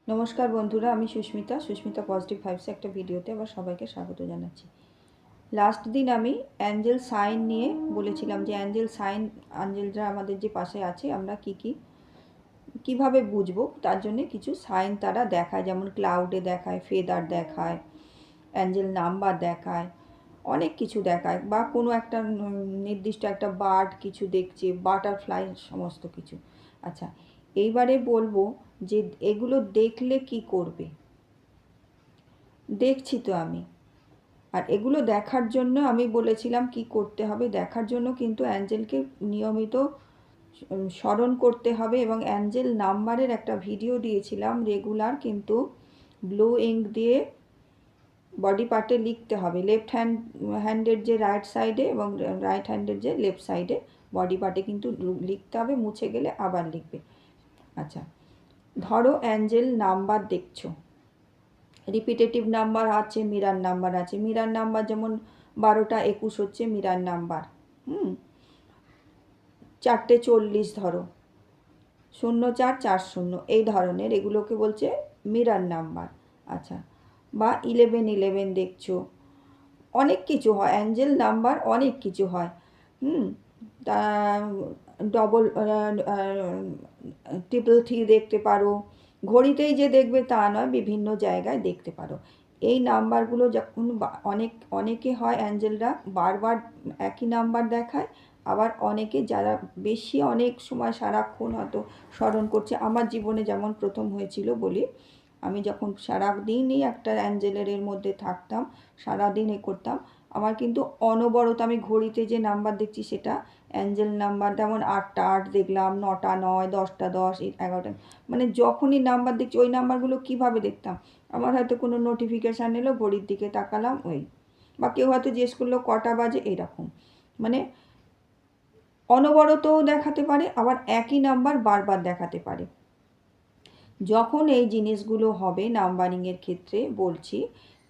নমস্কার বন্ধুরা, আমি সুস্মিতা পজিটিভ ভাইবসে একটা ভিডিওতে আবার সবাইকে স্বাগত জানাচ্ছি। লাস্ট দিন আমি অ্যাঞ্জেল সাইন নিয়ে বলেছিলাম যে অ্যাঞ্জেল সাইন, অ্যাঞ্জেলরা আমাদের যে পাশে আছে আমরা কীভাবে বুঝবো, তার জন্যে কিছু সাইন তারা দেখায়, যেমন ক্লাউডে দেখায়, ফেদার দেখায়, অ্যাঞ্জেল নাম্বার দেখায়, অনেক কিছু দেখায়, বা কোনো একটা নির্দিষ্ট একটা বার্ড কিছু দেখছে, বাটারফ্লাই, সমস্ত কিছু। আচ্ছা, এইবারে বলবো যে এগুলো দেখলে কি করবে। দেখছি তো আমি, আর এগুলো দেখার জন্য আমি বলেছিলাম কি করতে হবে। দেখার জন্য কিন্তু অ্যাঞ্জেলকে নিয়মিত স্মরণ করতে হবে, এবং অ্যাঞ্জেল নাম্বারের একটা ভিডিও দিয়েছিলাম রেগুলার, কিন্তু ব্লু ইঙ্ক দিয়ে বডি পার্টে লিখতে হবে, লেফট হ্যান্ডের যে রাইট সাইডে এবং রাইট হ্যান্ডের যে লেফট সাইডে বডি পার্টে কিন্তু লিখতে হবে, মুছে গেলে আবার লিখবে। আচ্ছা, ধরো অ্যাঞ্জেল নাম্বার দেখছো, রিপিটেটিভ নাম্বার আছে, মিরার নাম্বার আছে। মিরার নাম্বার যেমন 12টা 21 হচ্ছে মিরার নাম্বার। 4টে 40 ধরো, 0440, এই ধরনের, এগুলোকে বলছে মিরার নাম্বার। আচ্ছা, বা 1111 দেখছো, অনেক কিছু হয় অ্যাঞ্জেল নাম্বার, অনেক কিছু হয়। তা ডবল 333 দেখতে পারো। ঘড়িতেই যে দেখবে তা নয়, বিভিন্ন জায়গায় দেখতে পারো। এই নাম্বারগুলো যখন অনেকে হয় অ্যাঞ্জেলরা বারবার একই নাম্বার দেখায়, আবার অনেকে যারা বেশি অনেক সময় সারাক্ষণ হয়তো স্মরণ করছে, আমার জীবনে যেমন প্রথম হয়েছিল বলি, আমি যখন সারাদিনই একটা অ্যাঞ্জেলের মধ্যে থাকতাম, সারাদিন করতাম, আমার কিন্তু অনবরত আমি ঘড়িতে যে নাম্বার দেখছি সেটা অ্যাঞ্জেল নাম্বার, যেমন 8টা 8 দেখলাম, 9টা 9, 10টা 10, 11টা, মানে যখনই নাম্বার দেখছি ওই নাম্বারগুলো কীভাবে দেখতাম, আমার হয়তো কোনো নোটিফিকেশান এলো, ঘড়ির দিকে তাকালাম, বা কেউ হয়তো জিজ্ঞেস করলো কটা বাজে, এইরকম। মানে অনবরতও দেখাতে পারে, আবার একই নাম্বার বারবার দেখাতে পারে। যখন এই জিনিসগুলো হবে নাম্বারিংয়ের ক্ষেত্রে বলছি,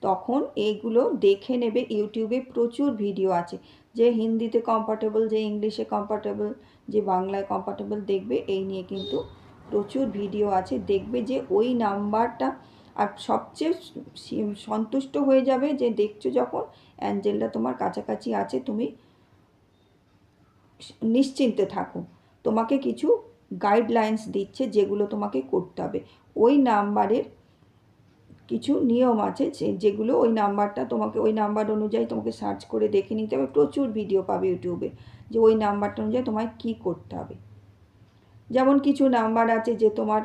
তখন এইগুলো দেখে নেবে। ইউটিউবে প্রচুর ভিডিও আছে, যে হিন্দিতে কমফর্টেবল, যে ইংলিশে কমফর্টেবল, যে বাংলায় কমফর্টেবল, দেখবে এই নিয়ে কিন্তু প্রচুর ভিডিও আছে। দেখবে যে ওই নাম্বারটা, আর সবচেয়ে সন্তুষ্ট হয়ে যাবে যে দেখছো যখন অ্যাঞ্জেলটা তোমার কাছাকাছি আছে, তুমি নিশ্চিন্তে থাকো, তোমাকে কিছু গাইডলাইন্স দিচ্ছে যেগুলো তোমাকে করতে হবে। ওই নাম্বারের কিছু নিয়ম আছে যেগুলো, ওই নাম্বারটা তোমাকে, ওই নাম্বার অনুযায়ী তোমাকে সার্চ করে দেখে নিতে হবে। প্রচুর ভিডিও পাবে ইউটিউবে, যে ওই নাম্বারটা অনুযায়ী তোমায় কী করতে হবে। যেমন কিছু নাম্বার আছে যে তোমার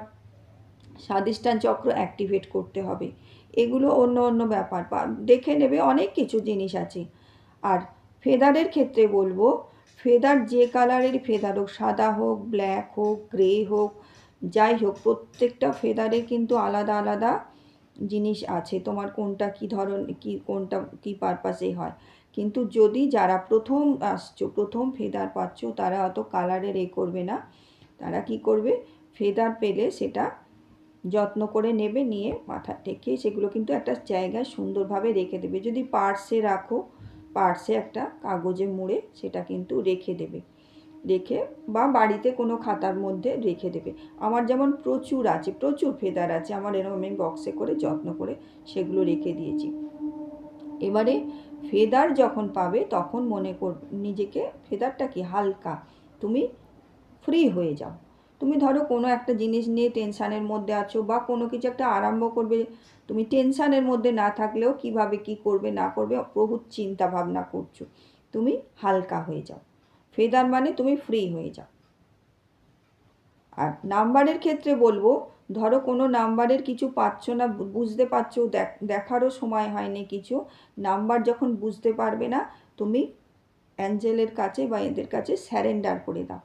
স্বাধিষ্ঠান চক্র অ্যাক্টিভেট করতে হবে, এগুলো অন্য অন্য ব্যাপার, দেখে নেবে। অনেক কিছু জিনিস আছে। আর ফেদারের ক্ষেত্রে বলবো, ফেদার যে কালারের ফেদার হোক, সাদা হোক, ব্ল্যাক হোক, গ্রে হোক, যাই হোক, প্রত্যেকটা ফেদারের কিন্তু আলাদা আলাদা জিনিস আছে, তোমার কোনটা কী ধরন, কোনটা কী পারপাসে হয়। কিন্তু যদি যারা প্রথম আসছো, প্রথম ফেদার পাচ্ছ, তারা অত কালারের করবে না। তারা কি করবে, ফেদার পেলে সেটা যত্ন করে নেবে, নিয়ে মাথা টেকে সেগুলো কিন্তু একটা জায়গায় সুন্দরভাবে রেখে দেবে। যদি পার্সে রাখো, পার্সে একটা কাগজে মুড়ে সেটা কিন্তু রেখে দেবে, রেখে বা বাড়িতে কোনো খাতার মধ্যে রেখে দেবে। আমার যেমন প্রচুর আছে, প্রচুর ফেদার আছে আমার, এরকম আমি বক্সে করে যত্ন করে সেগুলো রেখে দিয়েছি। এবারে ফেদার যখন পাবে তখন মনে কর নিজেকে, ফেদারটা কি হালকা, তুমি ফ্রি হয়ে যাও। তুমি ধরো কোনো একটা জিনিস নিয়ে টেনশানের মধ্যে আছো, বা কোনো কিছু একটা আরম্ভ করবে, তুমি টেনশানের মধ্যে না থাকলেও কিভাবে কি করবে না করবে বহুত চিন্তা ভাবনা করছো, তুমি হালকা হয়ে যাও। ফেদার মানে তুমি ফ্রি হয়ে যাও। আর নাম্বারের ক্ষেত্রে বলবো, ধরো কোনো নাম্বারের কিছু পাচ্ছ না, বুঝতে পারছো, দেখারও সময় হয়নি কিছু, নাম্বার যখন বুঝতে পারবে না, তুমি অ্যাঞ্জেলের কাছে বা এদের কাছে স্যারেন্ডার করে দাও,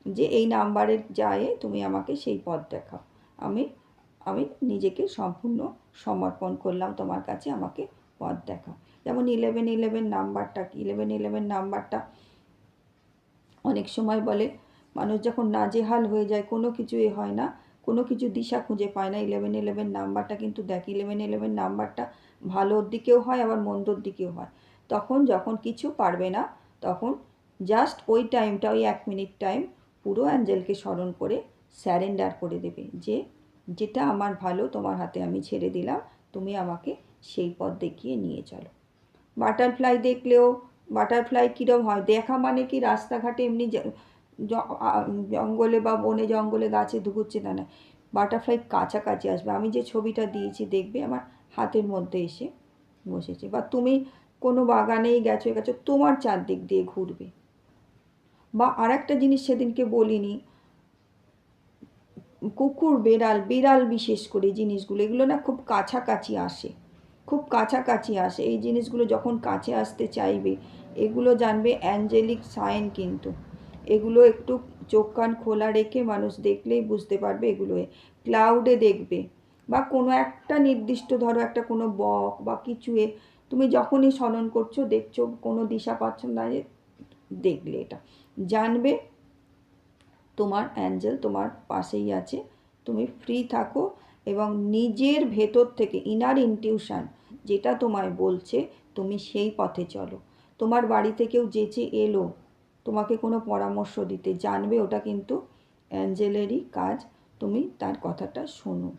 যে এই নাম্বারের যায় তুমি আমাকে সেই পথ দেখাও, আমি আমি নিজেকে সম্পূর্ণ সমর্পণ করলাম তোমার কাছে, আমাকে পথ দেখাও। যেমন 1111 নাম্বারটা কি, 1111 নাম্বারটা অনেক সময় বলে, মানুষ যখন নাজেহাল হয়ে যায়, কোনো কিছুই হয় না, কোনো কিছু দিশা খুঁজে পায় না, 1111 নাম্বারটা কিন্তু দেখ, 1111 নাম্বারটা ভালোর দিকেও হয়, আবার মন্দর দিকেও হয়। তখন যখন কিছু পারবে না, তখন জাস্ট ওই টাইমটা, ওই 1 মিনিট টাইম পুরো অ্যাঞ্জেলকে স্মরণ করে স্যারেন্ডার করে দেবে, যে যেটা আমার ভালো তোমার হাতে আমি ছেড়ে দিলাম, তুমি আমাকে সেই পথ দেখিয়ে নিয়ে চলো। বাটারফ্লাই দেখলেও বাটারফ্লাই কীরকম হয়, দেখা মানে কি রাস্তাঘাটে এমনি জঙ্গলে বা বনে জঙ্গলে গাছে ঢুকুচ্ছে তা না, বাটারফ্লাই কাছাকাছি আসবে। আমি যে ছবিটা দিয়েছি দেখবে আমার হাতের মধ্যে এসে বসেছে। বা তুমি কোনো বাগানেই গেছো তোমার চারদিক দিয়ে ঘুরবে। বা আর একটা জিনিস সেদিনকে বলিনি, কুকুর বিড়াল বিশেষ করে জিনিসগুলো, এগুলো না খুব কাছাকাছি আসে, খুব কাছাকাছি আসে। এই জিনিসগুলো যখন কাছে আসতে চাইবে, এগুলো জানবে অ্যাঞ্জেলিক সাইন। কিন্তু এগুলো একটু চোখ কান খোলা রেখে মানুষ দেখলেই বুঝতে পারবে এগুলো। ক্লাউডে দেখবে বা কোনো একটা নির্দিষ্ট, ধরো একটা কোনো বক বা কিছু তুমি যখনই স্মরণ করছো, দেখছো, কোনো দিশা পাচ্ছ না, দেখলে এটা জানবে তোমার অ্যাঞ্জেল তোমার পাশেই আছে। তুমি ফ্রি থাকো এবং নিজের ভেতর থেকে ইনার ইনটিউশন যেটা তোমায় বলছে তুমি সেই পথে চলো। তোমার বাড়িতে কেউ যেচে এলো তোমাকে কোনো পরামর্শ দিতে, জানবে ওটা কিন্তু অ্যাঞ্জেলেরই কাজ। তুমি তার কথাটা শোনো,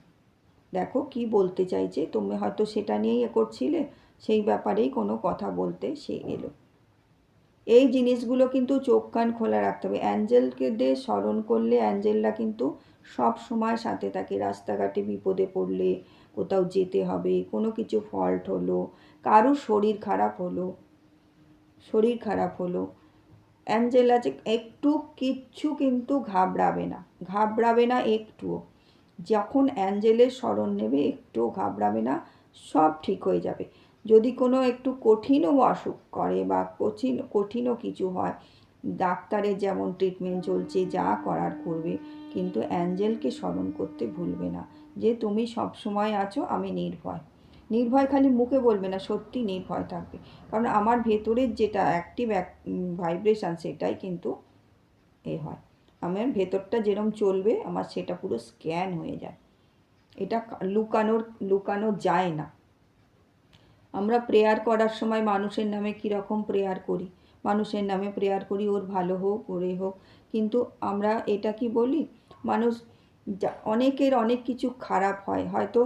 দেখো কি বলতে চাইছে। তুমি হয়তো সেটা নিয়েই করছিলে, সেই ব্যাপারেই কোনো কথা বলতে সে এলো। এই জিনিসগুলো কিন্তু চোখ কান খোলা রাখতে হবে। অ্যাঞ্জেলকে দিয়ে স্মরণ করলে অ্যাঞ্জেলরা কিন্তু সব সময় সাথে থাকে। রাস্তাঘাটে বিপদে পড়লে, কোথাও যেতে হবে, কোনো কিছু ফল্ট হলো, কারো শরীর খারাপ হলো, অ্যাঞ্জেল আছে, একটু কিচ্ছু কিন্তু ঘাবড়াবে না একটুও। যখন অ্যাঞ্জেলের স্মরণ নেবে একটুও ঘাবড়াবে না, সব ঠিক হয়ে যাবে। যদি কোনো একটু কঠিনও অসুখ করে বা কঠিনও কিছু হয়, ডাক্তারের যেমন ট্রিটমেন্ট চলছে, যা করার করবে, কিন্তু অ্যাঞ্জেলকে স্মরণ করতে ভুলবে না যে তুমি সব সময় আছো, আমি নির্ভয় খালি মুখে বলবে না, সত্যি নির্ভয় থাকবে। কারণ আমার ভেতরের যেটা অ্যাক্টিভ ভাইব্রেশান সেটাই কিন্তু হয়। আমার ভেতরটা যেরকম চলবে আমার সেটা পুরো স্ক্যান হয়ে যায়। এটা লুকানো যায় না। আমরা প্রেয়ার করার সময় মানুষের নামে কীরকম প্রেয়ার করি, মানুষের নামে প্রেয়ার করি ওর ভালো হোক, ওরে হোক, কিন্তু আমরা এটা কি বলি, মানুষ অনেকের অনেক কিছু খারাপ হয়, হয়তো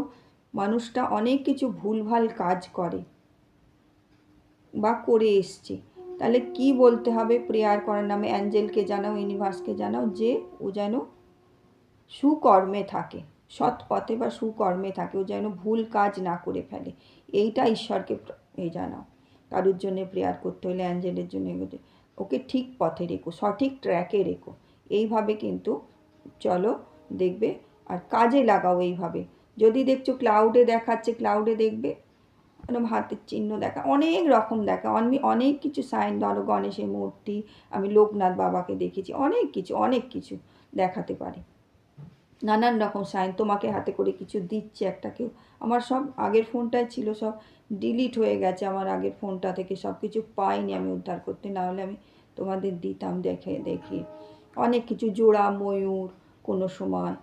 মানুষটা অনেক কিছু ভুলভাল কাজ করে বা করে এসছে, তাহলে কি বলতে হবে প্রেয়ার করার নামে? অ্যাঞ্জেলকে জানাও, ইউনিভার্সকে জানাও যে ও যেন সুকর্মে থাকে, সৎ পথে বা সুকর্মে থাকে, ও যেন ভুল কাজ না করে ফেলে। এইটা ঈশ্বরকে জানাও। কারোর জন্যে প্রেয়ার করতে হলে, অ্যাঞ্জেলের জন্য এগোতে, ওকে ঠিক পথে রেখো, সঠিক ট্র্যাকে রেখো। এইভাবে কিন্তু চলো, দেখবে। আর কাজে লাগাও এইভাবে। যদি দেখছো ক্লাউডে দেখাচ্ছে, ক্লাউডে দেখবে হাতের চিহ্ন দেখা, অনেক রকম দেখা, অনেক কিছু সাইন, ধরো গণেশের মূর্তি, আমি লোকনাথ বাবাকে দেখেছি, অনেক কিছু দেখাতে পারে। নানান রকম সাইন, তোমাকে হাতে করে কিছু দিচ্ছে একটা কেউ। আমার সব আগের ফোনটায় ছিল, সব ডিলিট হয়ে গেছে আমার আগের ফোনটা থেকে, সব কিছু পাইনি আমি উদ্ধার করতে, নাহলে আমি তোমাদের দিতাম দেখে। অনেক কিছু, জোড়া ময়ূর কোনো সময়,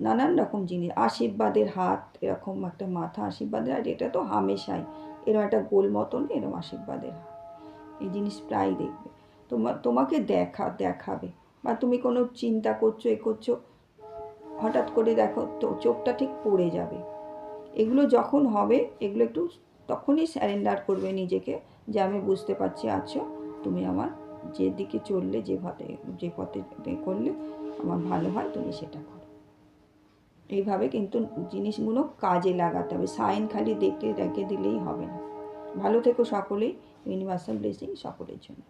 নানান রকম জিনিস, আশীর্বাদের হাত, এরকম একটা মাথা আশীর্বাদের হাত, এটা তো হামেশাই এরকম একটা গোল মতন, এরকম আশীর্বাদের হাত, এই জিনিস প্রায় দেখবে। তোমাকে দেখাবে। বা তুমি কোনো চিন্তা করছো, করছো, হঠাৎ করে দেখো তো চোখটা ঠিক পড়ে যাবে। এগুলো যখন হবে, এগুলো একটু তখনই স্যারেন্ডার করবে নিজেকে, যে আমি বুঝতে পারছি আছো, তুমি আমার যেদিকে চললে, যে পথে করলে আমার ভালো হয়, তুমি সেটা করো। এইভাবে কিন্তু জিনিসগুলো কাজে লাগাতে হবে, সাইন খালি দেখে রেখে দিলেই হবে না। ভালো থেকো সকলেই। ইউনিভার্সাল ব্লেসিং সকলের জন্য।